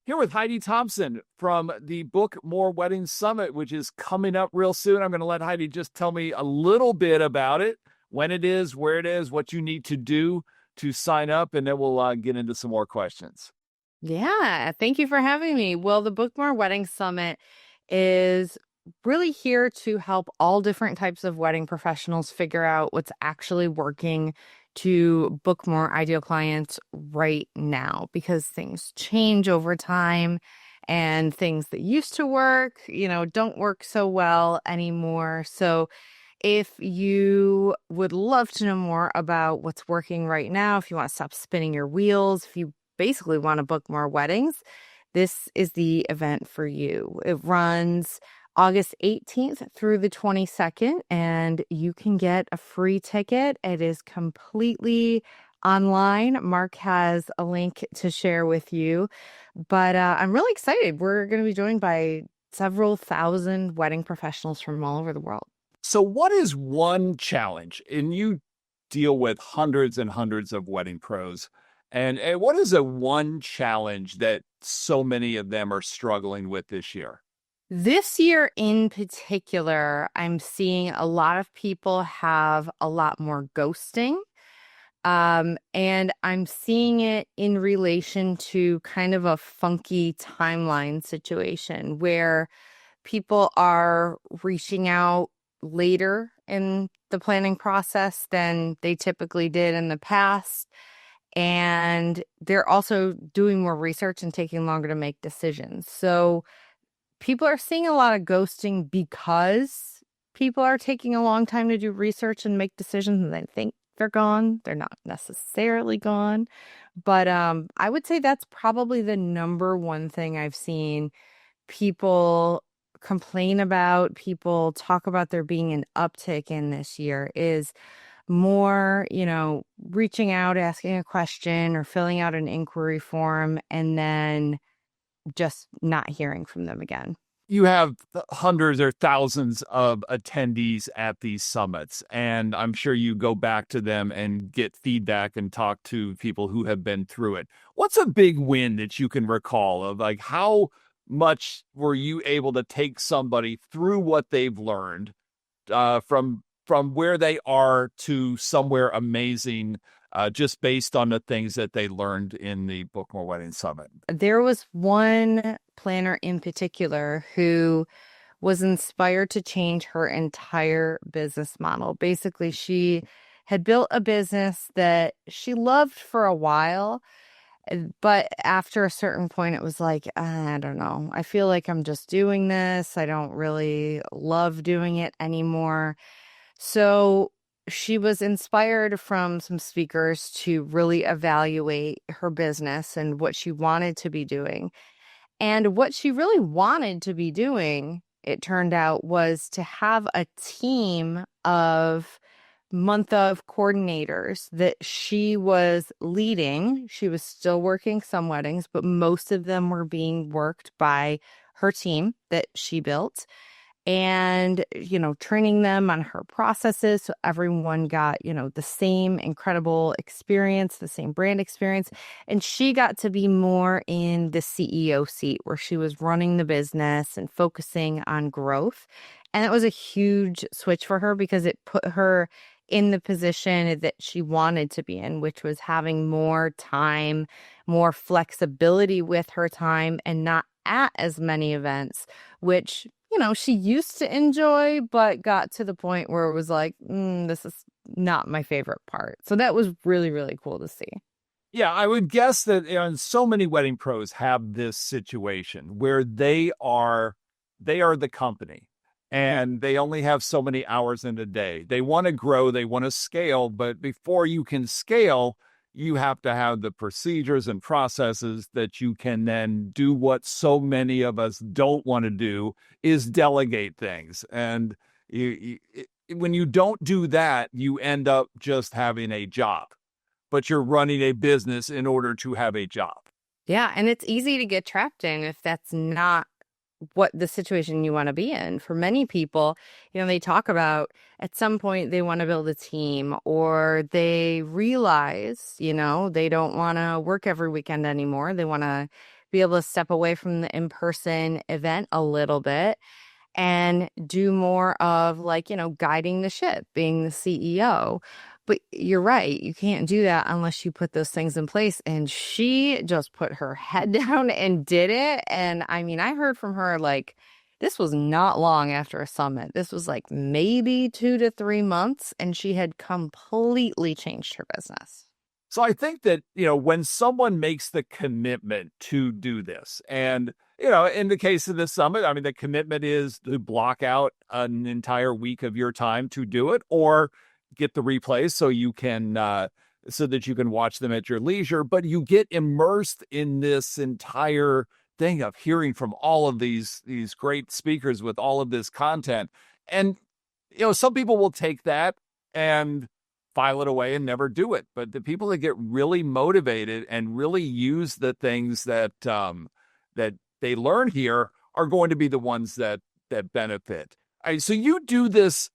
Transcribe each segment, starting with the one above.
Here with Heidi Thompson from the Book More Weddings Summit, which is coming up real soon. I'm going to let Heidi just tell me a little bit about it, when it is, where it is, what you need to do to sign up, and then we'll get into some more questions. Yeah, thank you for having me. Well, the Bookmore Wedding Summit is really here to help all different types of wedding professionals figure out what's actually working to book more ideal clients right now because things change over time and things that used to work, don't work so well anymore. So, if you would love to know more about what's working right now, if you want to stop spinning your wheels, if you basically want to book more weddings, this is the event for you. It runs August 18th through the 22nd, and you can get a free ticket. It is completely online. Mark has a link to share with you, but I'm really excited. We're going to be joined by several thousand wedding professionals from all over the world. So, what is one challenge? And you deal with hundreds and hundreds of wedding pros. And what is a one challenge that so many of them are struggling with this year? This year in particular, I'm seeing a lot of people have a lot more ghosting. And I'm seeing it in relation to kind of a funky timeline situation where people are reaching out later in the planning process than they typically did in the past. And they're also doing more research and taking longer to make decisions. So people are seeing a lot of ghosting because people are taking a long time to do research and make decisions and they think they're gone. They're not necessarily gone. But I would say that's probably the number one thing I've seen people complain about, people talk about there being an uptick in this year is more, reaching out, asking a question or filling out an inquiry form and then just not hearing from them again. You have hundreds or thousands of attendees at these summits, and I'm sure you go back to them and get feedback and talk to people who have been through it. What's a big win that you can recall of like how much were you able to take somebody through what they've learned from where they are to somewhere amazing, just based on the things that they learned in the Book More Wedding Summit? There was one planner in particular who was inspired to change her entire business model. Basically, she had built a business that she loved for a while, but after a certain point, it was like, I don't know. I feel like I'm just doing this. I don't really love doing it anymore. So she was inspired from some speakers to really evaluate her business and what she wanted to be doing. And what she really wanted to be doing, it turned out, was to have a team of month of coordinators that she was leading. She was still working some weddings, but most of them were being worked by her team that she built and, training them on her processes. So everyone got, the same incredible experience, the same brand experience. And she got to be more in the CEO seat where she was running the business and focusing on growth. And it was a huge switch for her because it put her in the position that she wanted to be in, which was having more time, more flexibility with her time, and not at as many events, which she used to enjoy, but got to the point where it was like, this is not my favorite part. So that was really, really cool to see. Yeah, I would guess that so many wedding pros have this situation where they are the company and they only have so many hours in a day. They want to grow, they want to scale, but before you can scale, you have to have the procedures and processes that you can then do what so many of us don't want to do is delegate things. And when you don't do that, you end up just having a job, but you're running a business in order to have a job. Yeah, and it's easy to get trapped in if that's not what the situation you want to be in. For many people, they talk about at some point they want to build a team or they realize, they don't want to work every weekend anymore. They want to be able to step away from the in-person event a little bit and do more of like, guiding the ship, being the CEO. But you're right, you can't do that unless you put those things in place. And she just put her head down and did it. And I mean, I heard from her like, this was not long after a summit. This was like maybe 2 to 3 months, and she had completely changed her business. So I think that, when someone makes the commitment to do this, and, in the case of the summit, I mean, the commitment is to block out an entire week of your time to do it, or get the replays so that you can watch them at your leisure, but you get immersed in this entire thing of hearing from all of these great speakers with all of this content. And, some people will take that and file it away and never do it. But the people that get really motivated and really use the things that that they learn here are going to be the ones that benefit. All right, so you do this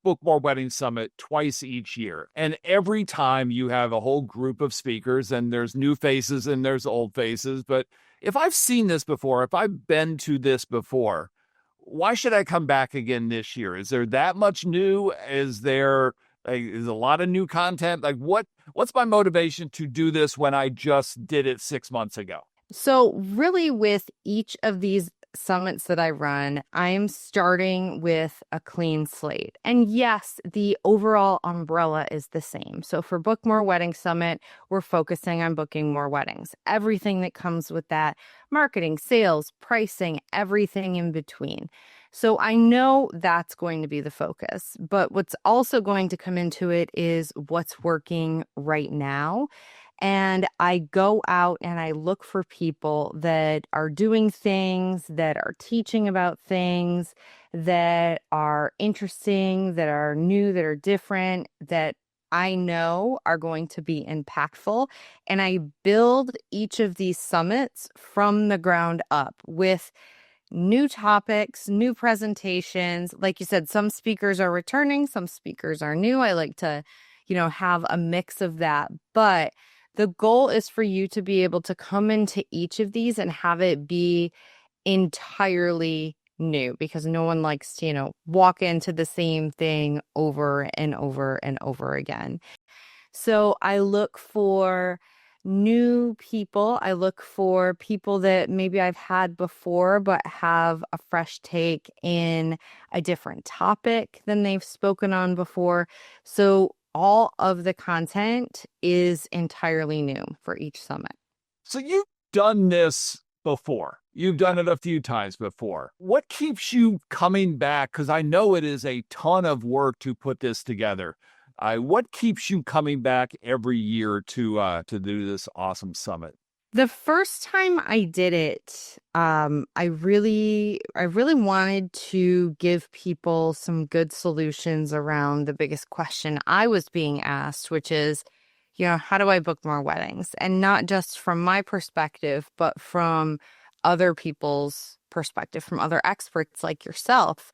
Book More Wedding Summit twice each year, and every time you have a whole group of speakers, and there's new faces and there's old faces. But if I've seen this before, if I've been to this before, why should I come back again this year? Is there that much new? Is there is a lot of new content? Like what's my motivation to do this when I just did it 6 months ago? So really with each of these summits that I run, I'm starting with a clean slate. And yes, the overall umbrella is the same. So for Book More Wedding Summit, we're focusing on booking more weddings. Everything that comes with that, marketing, sales, pricing, everything in between. So I know that's going to be the focus, but what's also going to come into it is what's working right now. And I go out and I look for people that are doing things, that are teaching about things, that are interesting, that are new, that are different, that I know are going to be impactful. And I build each of these summits from the ground up with new topics, new presentations. Like you said, some speakers are returning, some speakers are new. I like to, have a mix of that. But the goal is for you to be able to come into each of these and have it be entirely new, because no one likes to, walk into the same thing over and over and over again. So I look for new people. I look for people that maybe I've had before, but have a fresh take in a different topic than they've spoken on before. So all of the content is entirely new for each summit. So you've done this before. You've done it a few times before. What keeps you coming back? Because I know it is a ton of work to put this together. What keeps you coming back every year to do this awesome summit? The first time I did it, I really wanted to give people some good solutions around the biggest question I was being asked, which is, how do I book more weddings? And not just from my perspective, but from other people's perspective, from other experts like yourself.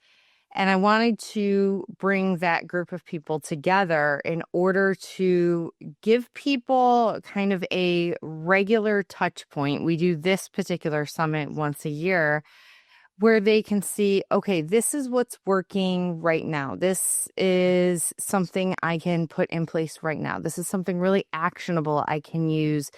And I wanted to bring that group of people together in order to give people kind of a regular touch point. We do this particular summit once a year where they can see, okay, this is what's working right now. This is something I can put in place right now. This is something really actionable I can use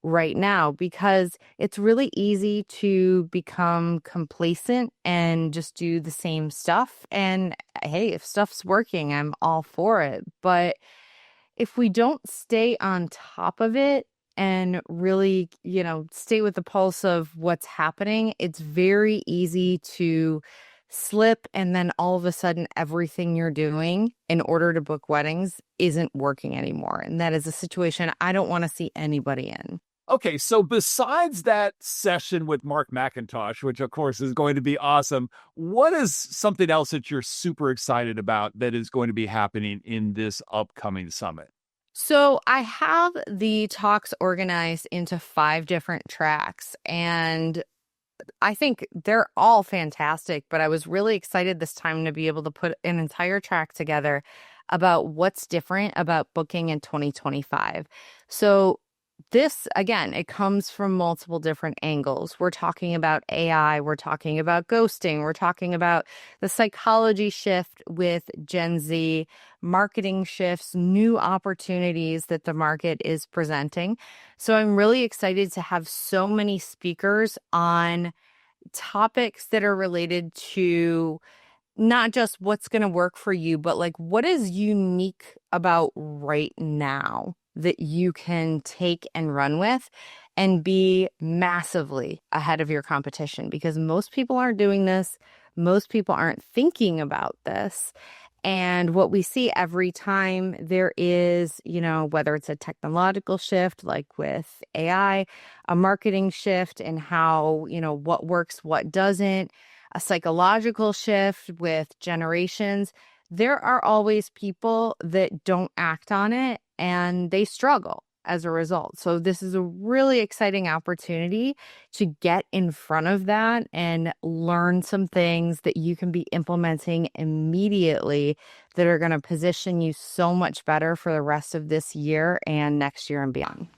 right now, because it's really easy to become complacent and just do the same stuff. And hey, if stuff's working, I'm all for it. But if we don't stay on top of it and really, stay with the pulse of what's happening, it's very easy to slip. And then all of a sudden, everything you're doing in order to book weddings isn't working anymore. And that is a situation I don't want to see anybody in. Okay, so besides that session with Mark McIntosh, which of course is going to be awesome, what is something else that you're super excited about that is going to be happening in this upcoming summit? So I have the talks organized into 5 different tracks, and I think they're all fantastic, but I was really excited this time to be able to put an entire track together about what's different about booking in 2025. So this, again, it comes from multiple different angles. We're talking about AI, we're talking about ghosting, we're talking about the psychology shift with Gen Z, marketing shifts, new opportunities that the market is presenting. So I'm really excited to have so many speakers on topics that are related to not just what's going to work for you, but like what is unique about right now that you can take and run with and be massively ahead of your competition, because most people aren't doing this. Most people aren't thinking about this. And what we see every time there is, whether it's a technological shift like with AI, a marketing shift in how, what works, what doesn't, a psychological shift with generations, there are always people that don't act on it and they struggle as a result. So this is a really exciting opportunity to get in front of that and learn some things that you can be implementing immediately that are going to position you so much better for the rest of this year and next year and beyond.